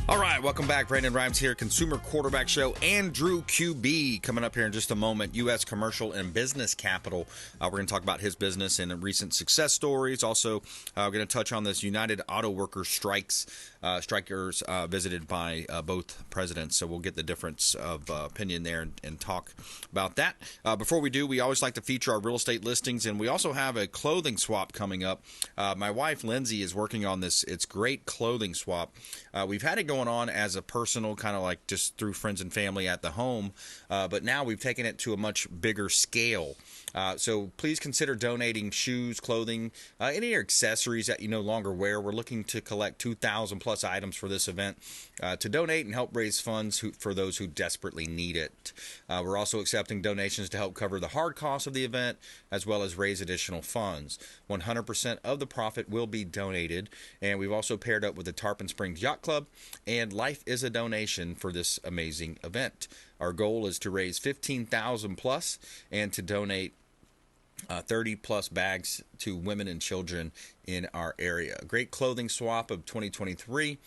All right, welcome back. Brandon Rhymes here, Consumer Quarterback Show. Andrew Kube coming up here in just a moment. U.S. Commercial and Business Capital. We're going to talk about his business and recent success stories. Also, we're going to touch on this United Auto Workers strikers visited by both presidents. So we'll get the difference of opinion there and talk about that. Before we do, we always like to feature our real estate listings, and we also have a clothing swap coming up. My wife, Lindsay, is working on this. It's great clothing swap. We've had it going on as a personal, kind of like just through friends and family at the home, but now we've taken it to a much bigger scale. So please consider donating shoes, clothing, any accessories that you no longer wear. We're looking to collect 2,000 plus items for this event to donate and help raise funds for those who desperately need it. We're also accepting donations to help cover the hard costs of the event as well as raise additional funds. 100% of the profit will be donated, and we've also paired up with the Tarpon Springs Yacht Club and Life is a Donation for this amazing event. Our goal is to raise 15,000 plus and to donate 30 plus bags to women and children in our area. A great clothing swap of 2023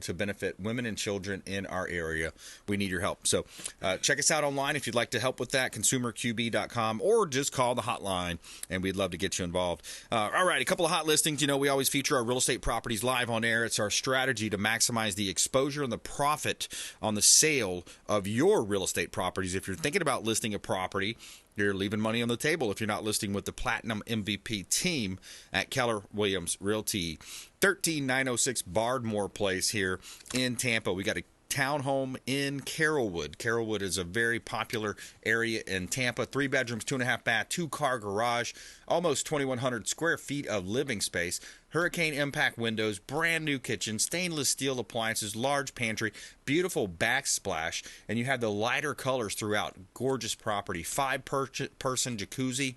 to benefit women and children in our area. We need your help. So check us out online if you'd like to help with that, consumerqb.com, or just call the hotline, and we'd love to get you involved. All right, a couple of hot listings. You know, we always feature our real estate properties live on air. It's our strategy to maximize the exposure and the profit on the sale of your real estate properties. If you're thinking about listing a property, you're leaving money on the table if you're not listing with the Platinum MVP team at Keller Williams Realty. 13906 Bardmore Place here in Tampa. We got a townhome in Carrollwood. Carrollwood is a very popular area in Tampa. 3 bedrooms, 2.5 bath, 2-car garage, almost 2,100 square feet of living space. Hurricane impact windows, brand new kitchen, stainless steel appliances, large pantry, beautiful backsplash, and you have the lighter colors throughout. Gorgeous property. 5-person jacuzzi.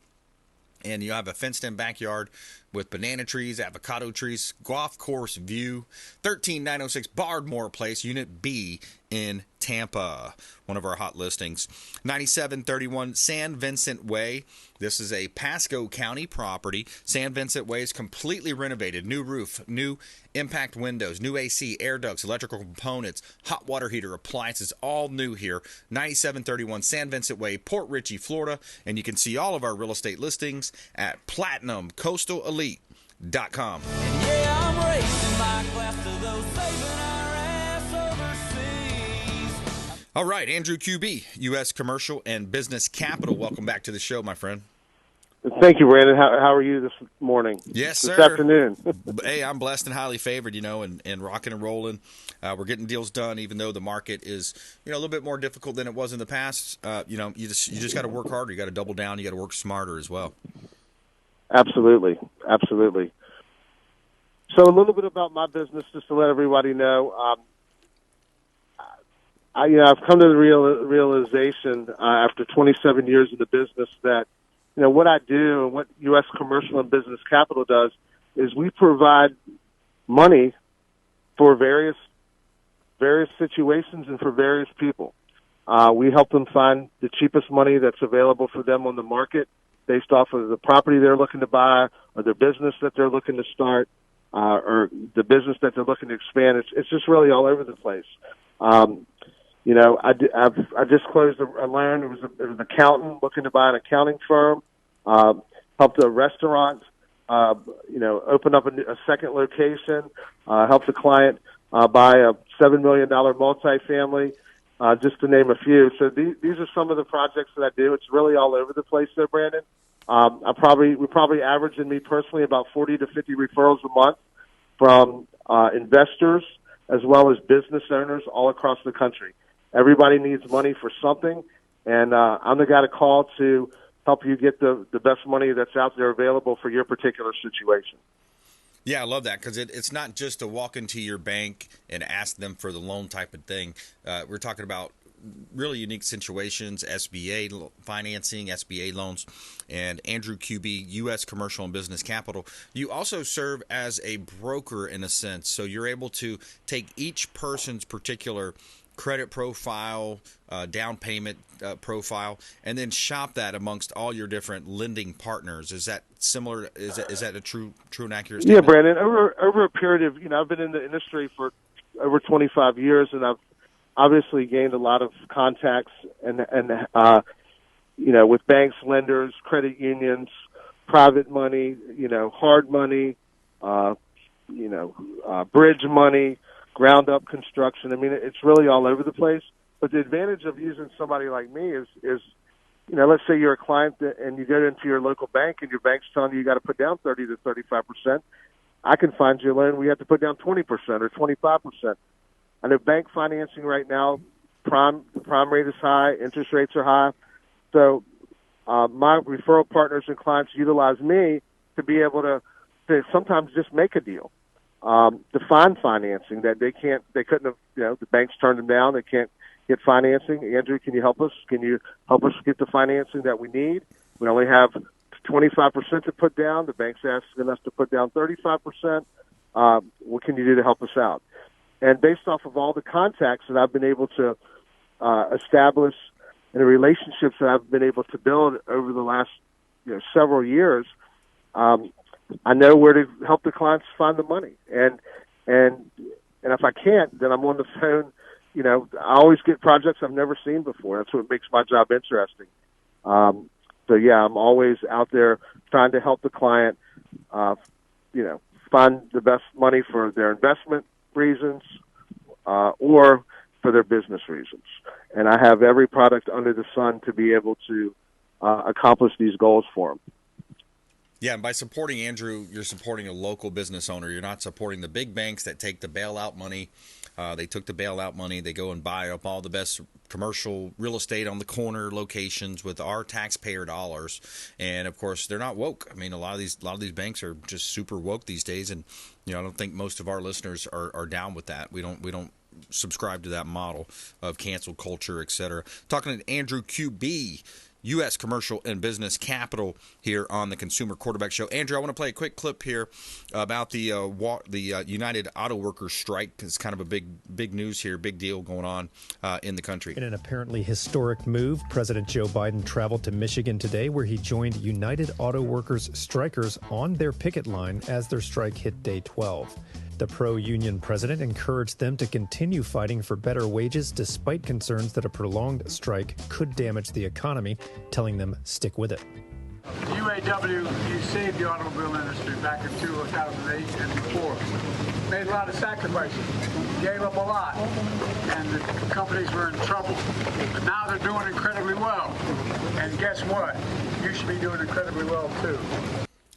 And you have a fenced-in backyard with banana trees, avocado trees, golf course view. 13906 Bardmore Place, Unit B in Tampa. One of our hot listings. 9731 San Vincent Way. This is a Pasco County property. San Vincent Way is completely renovated. New roof, new impact windows, new AC, air ducts, electrical components, hot water heater, appliances, all new here. 9731 San Vincent Way, Port Richey, Florida. And you can see all of our real estate listings at PlatinumCoastalElite.com. And yeah, I'm racing my class to those saving our ass overseas. All right, Andrew Kube, U.S. Commercial and Business Capital. Welcome back to the show, my friend. Thank you, Brandon. How are you this morning? Yes, sir. This afternoon. Hey, I'm blessed and highly favored, and rocking and rolling. We're getting deals done, even though the market is, a little bit more difficult than it was in the past. You just got to work harder. You got to double down. You got to work smarter as well. Absolutely. So a little bit about my business, just to let everybody know. I've come to the realization after 27 years in the business that, what I do and what U.S. Commercial and Business Capital does is we provide money for various situations and for various people. We help them find the cheapest money that's available for them on the market based off of the property they're looking to buy or their business that they're looking to start or the business that they're looking to expand. It's just really all over the place. I just closed a loan. It was an accountant looking to buy an accounting firm. Helped a restaurant, open up a second location. Helped a client buy a $7 million multifamily, just to name a few. So these are some of the projects that I do. It's really all over the place there, Brandon. We're probably averaging, me personally, about 40 to 50 referrals a month from investors as well as business owners all across the country. Everybody needs money for something, and I'm the guy to call to help you get the best money that's out there available for your particular situation. Yeah, I love that because it's not just to walk into your bank and ask them for the loan type of thing. We're talking about really unique situations, SBA financing, SBA loans, and Andrew Kube, U.S. Commercial and Business Capital. You also serve as a broker in a sense, so you're able to take each person's particular credit profile, down payment profile, and then shop that amongst all your different lending partners. Is that similar? Is that a true and accurate statement? Yeah, Brandon. Over a period of, I've been in the industry for over 25 years, and I've obviously gained a lot of contacts and with banks, lenders, credit unions, private money, hard money, bridge money, ground up construction. I mean, it's really all over the place. But the advantage of using somebody like me is let's say you're a client and you go into your local bank and your bank's telling you got to put down 30 to 35%. I can find you a loan where you have to put down 20% or 25%. I know bank financing right now, the prime rate is high, interest rates are high. So my referral partners and clients utilize me to be able to sometimes just make a deal, to find financing that they couldn't have, the banks turned them down. They can't get financing. Andrew, can you help us? Can you help us get the financing that we need? We only have 25% to put down. The bank's asking us to put down 35%. What can you do to help us out? And based off of all the contacts that I've been able to establish and the relationships that I've been able to build over the last several years, I know where to help the clients find the money. And if I can't, then I'm on the phone. I always get projects I've never seen before. That's what makes my job interesting. So yeah, I'm always out there trying to help the client, find the best money for their investment reasons, or for their business reasons. And I have every product under the sun to be able to accomplish these goals for them. Yeah, and by supporting Andrew, you're supporting a local business owner. You're not supporting the big banks that take the bailout money. They took the bailout money. They go and buy up all the best commercial real estate on the corner locations with our taxpayer dollars. And of course, they're not woke. I mean, a lot of these banks are just super woke these days. And I don't think most of our listeners are down with that. We don't subscribe to that model of cancel culture, et cetera. Talking to Andrew Kube, U.S. Commercial and Business Capital here on the Consumer Quarterback Show. Andrew, I want to play a quick clip here about the United Auto Workers strike. It's kind of a big news here, big deal going on in the country. In an apparently historic move, President Joe Biden traveled to Michigan today, where he joined United Auto Workers strikers on their picket line as their strike hit day 12. The pro-union president encouraged them to continue fighting for better wages despite concerns that a prolonged strike could damage the economy, telling them stick with it. The UAW, you saved the automobile industry back in 2008 and before. Made a lot of sacrifices, gave up a lot, and the companies were in trouble. But now they're doing incredibly well. And guess what? You should be doing incredibly well, too.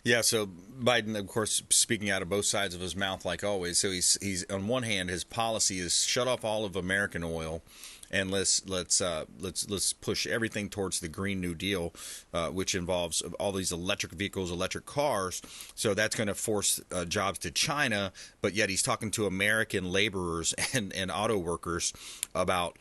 Yeah, so Biden, of course, speaking out of both sides of his mouth like always. So he's on one hand, his policy is shut off all of American oil, and let's push everything towards the Green New Deal, which involves all these electric vehicles, electric cars. So that's going to force jobs to China. But yet he's talking to American laborers and auto workers about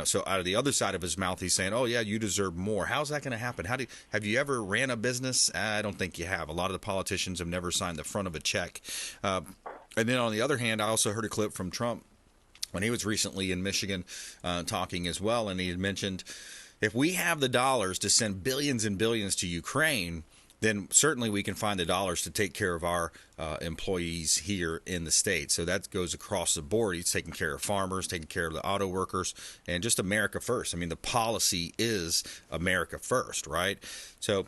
so out of the other side of his mouth, he's saying, "Oh yeah, you deserve more." How's that going to happen? Have you ever ran a business? I don't think you have. A lot of the politicians have never signed the front of a check. And then on the other hand, I also heard a clip from Trump when he was recently in Michigan talking as well, and he had mentioned if we have the dollars to send billions and billions to Ukraine, then certainly we can find the dollars to take care of our employees here in the state. So that goes across the board. He's taking care of farmers, taking care of the auto workers, and just America first. I mean, the policy is America first, right? So,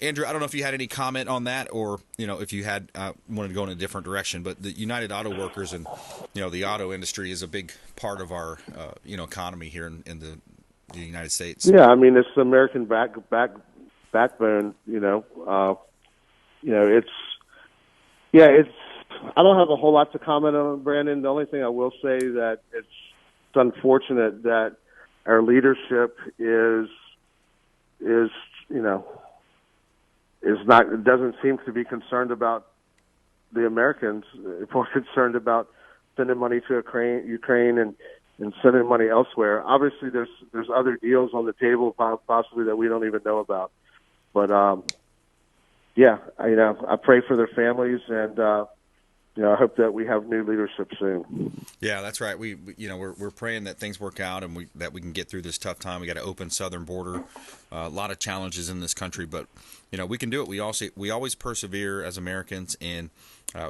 Andrew, I don't know if you had any comment on that, or if you had wanted to go in a different direction. But the United Auto Workers and the auto industry is a big part of our economy here in the United States. Yeah, I mean, it's the American backbone. It's I don't have a whole lot to comment on, Brandon. The only thing I will say that it's unfortunate that our leadership doesn't seem to be concerned about the Americans. It's more concerned about sending money to Ukraine and sending money elsewhere. Obviously, there's other deals on the table possibly that we don't even know about. But I pray for their families, and I hope that we have new leadership soon. Yeah, that's right. We're praying that things work out and that we can get through this tough time. We got to open southern border. A lot of challenges in this country, but we can do it. We always persevere as Americans, and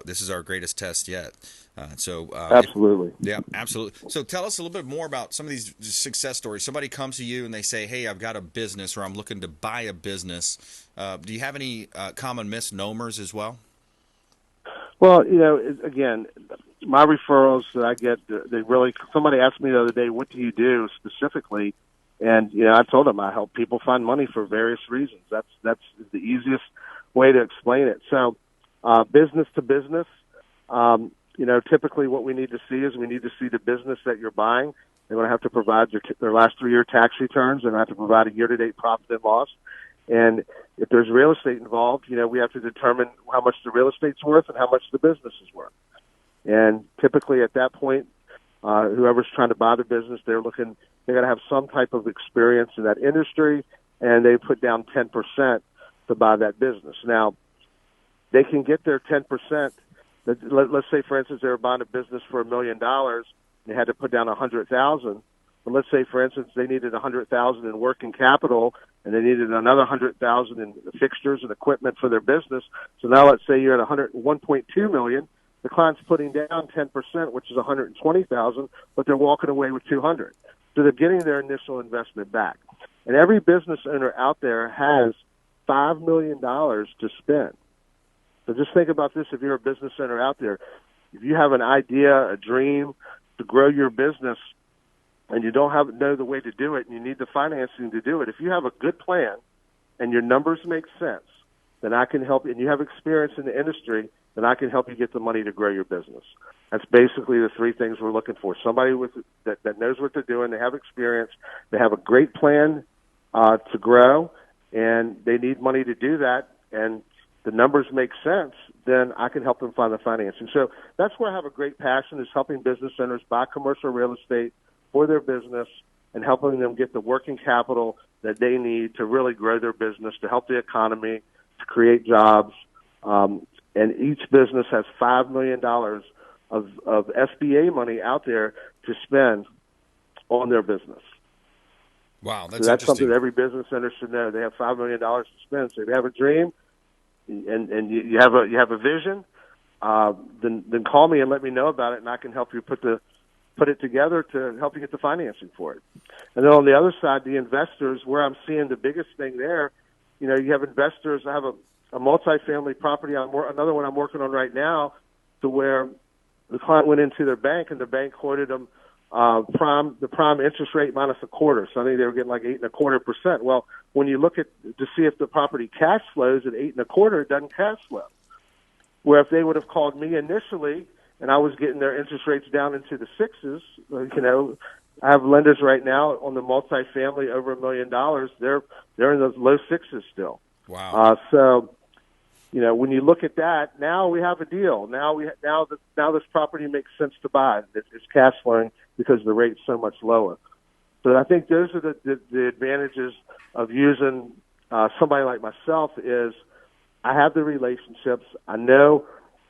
this is our greatest test yet. Absolutely. Absolutely. So tell us a little bit more about some of these success stories. Somebody comes to you and they say, "Hey, I've got a business, or I'm looking to buy a business." Do you have any common misnomers as well? Well, again, my referrals that I get, somebody asked me the other day, what do you do specifically? And, I told them I help people find money for various reasons. That's the easiest way to explain it. So, business to business, typically what we need to see is we need to see the business that you're buying. They're going to have to provide their last 3-year tax returns. They're going to have to provide a year-to-date profit and loss. And if there's real estate involved, we have to determine how much the real estate's worth and how much the business is worth. And typically at that point, whoever's trying to buy the business, they're got to have some type of experience in that industry, and they put down 10% to buy that business. Now, they can get their 10%. Let's say, for instance, they were buying a business for $1 million. They had to put down $100,000. But let's say, for instance, they needed $100,000 in working capital, and they needed another $100,000 in fixtures and equipment for their business. So now, let's say you're at $1.2 million. The client's putting down 10%, which is $120,000, but they're walking away with $200,000. So they're getting their initial investment back. And every business owner out there has $5 million to spend. So just think about this: if you're a business owner out there, if you have an idea, a dream to grow your business, and you don't know the way to do it, and you need the financing to do it, if you have a good plan and your numbers make sense, then I can help you, and you have experience in the industry, then I can help you get the money to grow your business. That's basically the 3 things we're looking for. Somebody that knows what they're doing, they have experience, they have a great plan to grow, and they need money to do that, and the numbers make sense, then I can help them find the financing. So that's where I have a great passion, is helping business owners buy commercial real estate for their business and helping them get the working capital that they need to really grow their business, to help the economy, to create jobs. And each business has $5 million of SBA money out there to spend on their business. Wow, that's something that every business owner should know. They have $5 million to spend. So if you have a dream and you have a vision, then call me and let me know about it, and I can help you put it together to help you get the financing for it. And then on the other side, the investors, where I'm seeing the biggest thing there, you have investors. I have a multifamily property, another one I'm working on right now, to where the client went into their bank, and the bank quoted them the prime interest rate minus a quarter. So I think they were getting like 8.25%. Well, when you look to see if the property cash flows at 8.25%, it doesn't cash flow. Where if they would have called me initially, and I was getting their interest rates down into the 6s, I have lenders right now on the multifamily over $1 million. They're in the low 6s still. Wow. So, when you look at that, now we have a deal. Now this property makes sense to buy. It's cash flowing because the rate's so much lower. So I think those are the advantages of using somebody like myself. Is I have the relationships. I know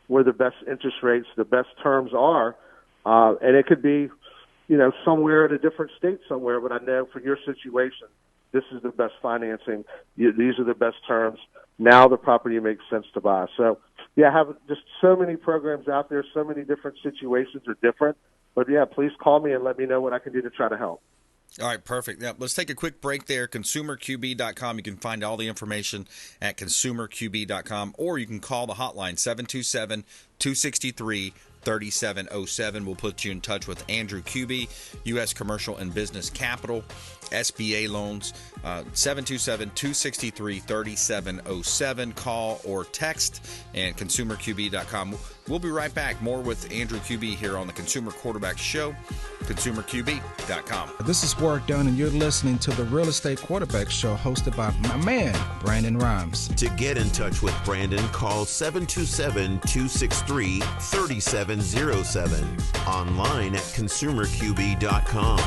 where the best interest rates, the best terms are, and it could be, somewhere in a different state somewhere. But I know for your situation, this is the best financing. These are the best terms. Now the property makes sense to buy. So, I have just so many programs out there. So many different situations are different. But, please call me and let me know what I can do to try to help. All right, perfect. Now, let's take a quick break there. ConsumerQB.com. You can find all the information at ConsumerQB.com, or you can call the hotline, 727-263-3707. We'll put you in touch with Andrew Kube, U.S. Commercial and Business Capital, SBA loans, 727-263-3707. Call or text, and ConsumerQB.com. We'll be right back. More with Andrew Kube here on the Consumer Quarterback Show, ConsumerQB.com. This is Warwick Dunn, and you're listening to the Real Estate Quarterback Show, hosted by my man, Brandon Rhymes. To get in touch with Brandon, call 727-263-3707. Online at ConsumerQB.com.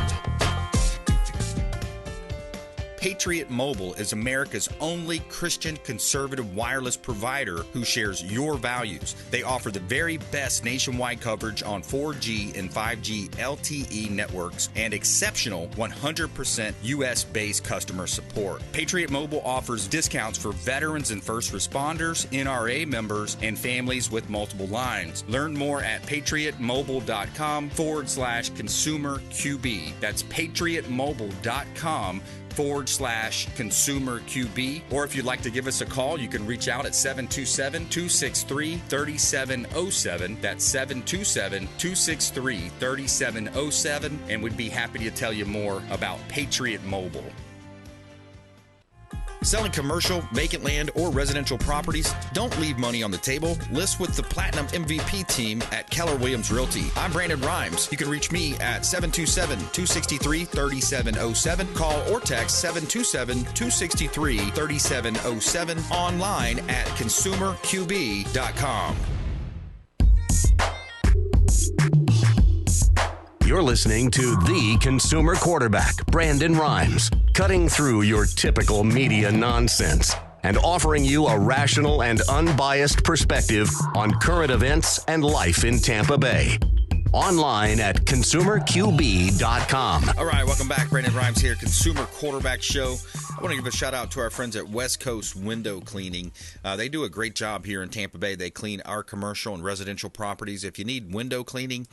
Patriot Mobile is America's only Christian conservative wireless provider who shares your values. They offer the very best nationwide coverage on 4G and 5G LTE networks and exceptional 100% U.S.-based customer support. Patriot Mobile offers discounts for veterans and first responders, NRA members, and families with multiple lines. Learn more at patriotmobile.com/consumer QB. That's patriotmobile.com/consumer QB. Or if you'd like to give us a call, you can reach out at 727-263-3707. That's 727-263-3707. And we'd be happy to tell you more about Patriot Mobile. Selling commercial, vacant land, or residential properties? Don't leave money on the table. List with the Platinum MVP team at Keller Williams Realty. I'm Brandon Rhymes. You can reach me at 727-263-3707. Call or text 727-263-3707. Online at consumerqb.com. You're listening to the consumer quarterback, Brandon Rhymes, cutting through your typical media nonsense and offering you a rational and unbiased perspective on current events and life in Tampa Bay. Online at consumerqb.com. All right, welcome back. Brandon Rhymes here, Consumer Quarterback Show. I want to give a shout out to our friends at West Coast Window Cleaning. They do a great job here in Tampa Bay. They clean our commercial and residential properties. If you need window cleaning,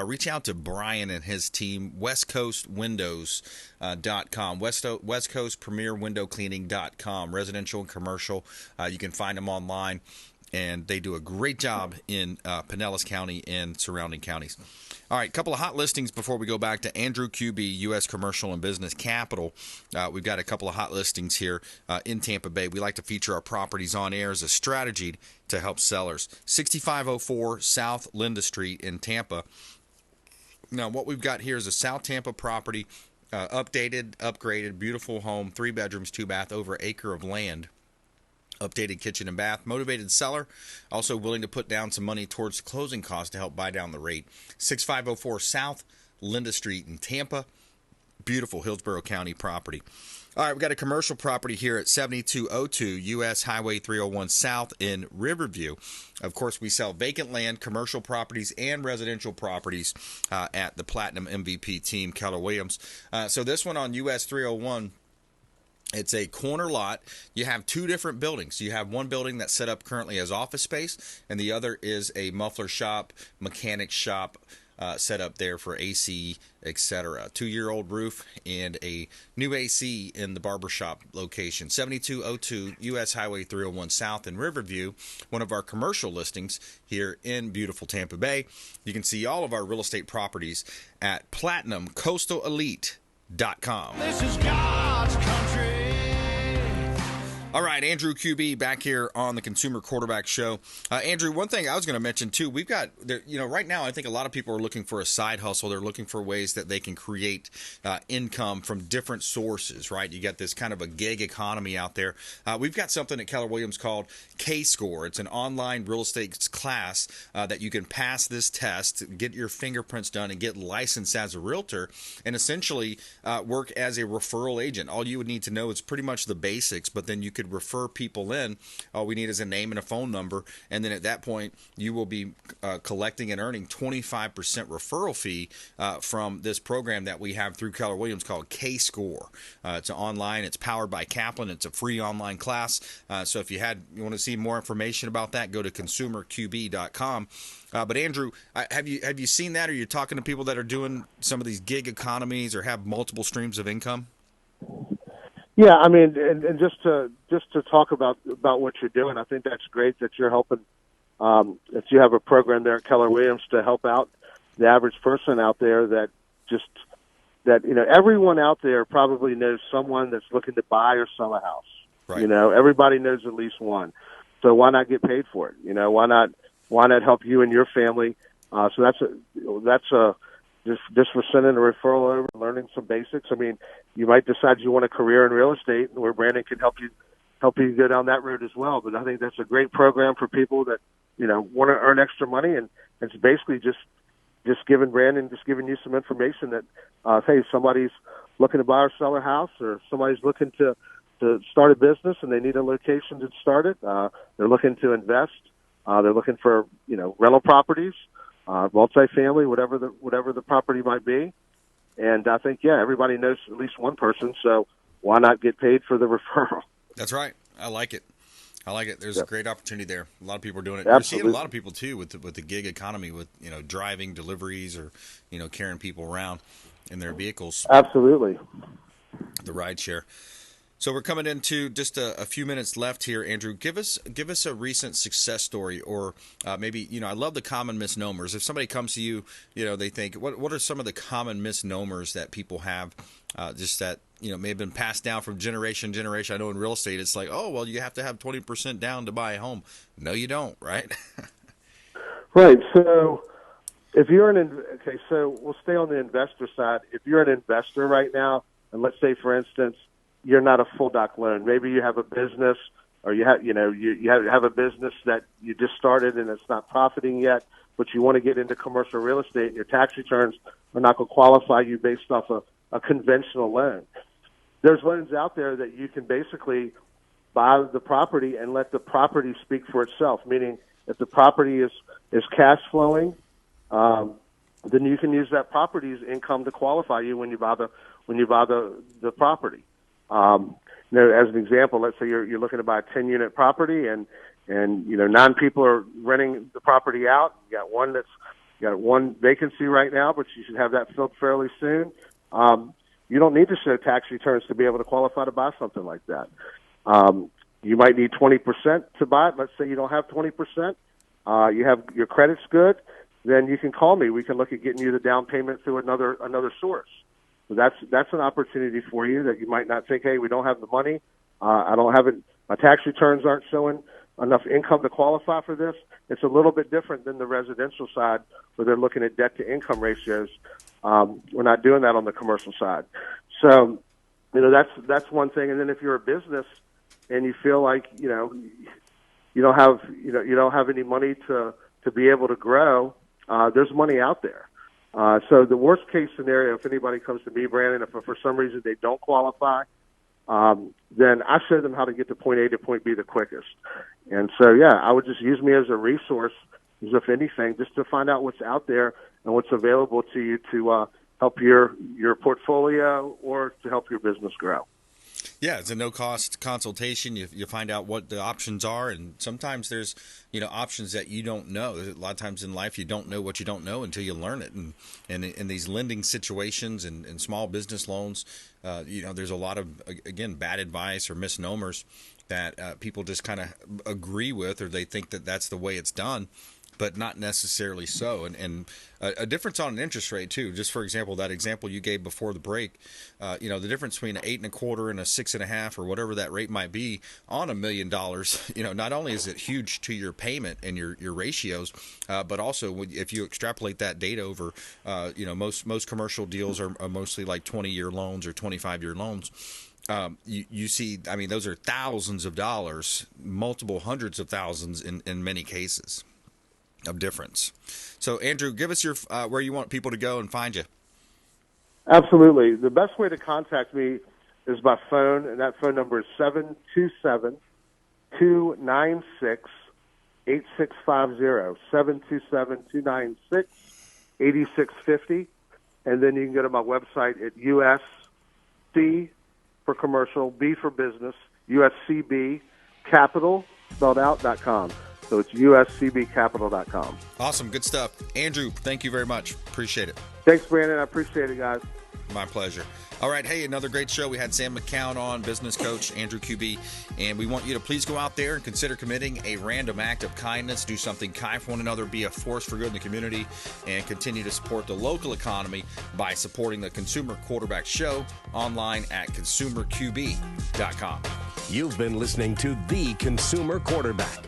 reach out to Brian and his team, westcoastwindows.com, West Coast Premier Window Cleaning.com, residential and commercial. You can find them online. And they do a great job in Pinellas County and surrounding counties. All right, a couple of hot listings before we go back to Andrew Kube, U.S. Commercial and Business Capital. We've got a couple of hot listings here in Tampa Bay. We like to feature our properties on air as a strategy to help sellers. 6504 South Linda Street in Tampa. Now, what we've got here is a South Tampa property, updated, upgraded, beautiful home, 3 bedrooms, 2 bath, over an acre of land. Updated kitchen and bath, motivated seller, also willing to put down some money towards closing costs to help buy down the rate. 6504 South Linda Street in Tampa, beautiful Hillsborough County property. All right, we got a commercial property here at 7202 U.S. Highway 301 South in Riverview. Of course, we sell vacant land, commercial properties, and residential properties at the Platinum MVP team, Keller Williams. So this one on U.S. 301, it's a corner lot. You have 2 different buildings. You have one building that's set up currently as office space, and the other is a muffler shop, mechanic shop set up there for AC, etc. 2-year-old roof and a new AC in the barbershop location. 7202 U.S. Highway 301 South in Riverview, one of our commercial listings here in beautiful Tampa Bay. You can see all of our real estate properties at PlatinumCoastalElite.com. This is God's country. All right, Andrew Kube back here on the Consumer Quarterback Show. Andrew, one thing I was going to mention too, we've got, right now I think a lot of people are looking for a side hustle. They're looking for ways that they can create income from different sources, right? You got this kind of a gig economy out there. We've got something at Keller Williams called K-Score. It's an online real estate class that you can pass this test, get your fingerprints done, and get licensed as a realtor, and essentially work as a referral agent. All you would need to know is pretty much the basics, but then you could refer people in. All we need is a name and a phone number, and then at that point you will be collecting and earning 25% referral fee from this program that we have through Keller Williams called K-Score. It's online. It's powered by Kaplan. It's a free online class. So if you want to see more information about that, go to consumerqb.com. But Andrew, have you seen that? Are you talking to people that are doing some of these gig economies or have multiple streams of income? Yeah, I mean, and just to talk about what you're doing, I think that's great that you're helping. That you have a program there at Keller Williams to help out the average person out there that everyone out there probably knows someone that's looking to buy or sell a house. Right. Everybody knows at least one. So why not get paid for it? Why not help you and your family? So that's just for sending a referral over, learning some basics. I mean, you might decide you want a career in real estate, where Brandon can help you go down that road as well. But I think that's a great program for people that want to earn extra money, and it's basically just giving you some information that hey, somebody's looking to buy or sell a house, or somebody's looking to start a business and they need a location to start it. They're looking to invest. They're looking for, rental properties, multifamily, whatever the property might be. And I think, everybody knows at least one person, so why not get paid for the referral? That's right. I like it. There's a great opportunity there. A lot of people are doing it. Absolutely. You're seeing a lot of people too with the gig economy, with driving deliveries or carrying people around in their vehicles. Absolutely. The ride share. So we're coming into just a few minutes left here, Andrew. Give us a recent success story, or maybe I love the common misnomers. If somebody comes to you, they think, what are some of the common misnomers that people have, just that may have been passed down from generation to generation. I know in real estate it's like, oh well, you have to have 20% down to buy a home. No, you don't, right? Right. So if you're so we'll stay on the investor side. If you're an investor right now, and let's say for instance, you're not a full doc loan. Maybe you have a business, or you have a business that you just started and it's not profiting yet, but you want to get into commercial real estate. Your tax returns are not going to qualify you based off a conventional loan. There's loans out there that you can basically buy the property and let the property speak for itself. Meaning, if the property is cash flowing, then you can use that property's income to qualify you when you buy the property. As an example, let's say you're looking to buy a 10-unit property, and 9 people are renting the property out. You got one vacancy right now, but you should have that filled fairly soon. You don't need to show tax returns to be able to qualify to buy something like that. You might need 20% to buy it. Let's say you don't have 20%. Your credit's good, then you can call me. We can look at getting you the down payment through another source. So that's an opportunity for you that you might not think, hey, we don't have the money. I don't have it. My tax returns aren't showing enough income to qualify for this. It's a little bit different than the residential side where they're looking at debt to income ratios. We're not doing that on the commercial side. So, that's one thing. And then if you're a business and you feel like, you don't have any money to be able to grow, there's money out there. So the worst case scenario, if anybody comes to me, Brandon, if for some reason they don't qualify, then I show them how to get to point A to point B the quickest. And so, I would just use me as a resource, as if anything, just to find out what's out there and what's available to you to help your portfolio or to help your business grow. Yeah, it's a no-cost consultation. You find out what the options are, and sometimes there's options that you don't know. A lot of times in life, you don't know what you don't know until you learn it. And in these lending situations and small business loans, there's a lot of, again, bad advice or misnomers that people just kind of agree with, or they think that that's the way it's done, but not necessarily so. And a difference on an interest rate too. Just for example, that example you gave before the break, the difference between an 8.25% and a 6.5% or whatever that rate might be on $1 million. Not only is it huge to your payment and your ratios, but also if you extrapolate that data over, most commercial deals are mostly like 20-year loans or 25-year loans. You see, those are thousands of dollars, multiple hundreds of thousands in many cases of difference. So, Andrew, give us your where you want people to go and find you. Absolutely. The best way to contact me is by phone, and that phone number is 727-296-8650, 727-296-8650. And then you can go to my website at USC for commercial, B for business, USCB capital, spelled out.com. So it's USCBcapital.com. Awesome. Good stuff. Andrew, thank you very much. Appreciate it. Thanks, Brandon. I appreciate it, guys. My pleasure. All right. Hey, another great show. We had Sam McCown on, business coach, Andrew Kube. And we want you to please go out there and consider committing a random act of kindness. Do something kind for one another. Be a force for good in the community. And continue to support the local economy by supporting the Consumer Quarterback Show online at consumerqb.com. You've been listening to The Consumer Quarterback.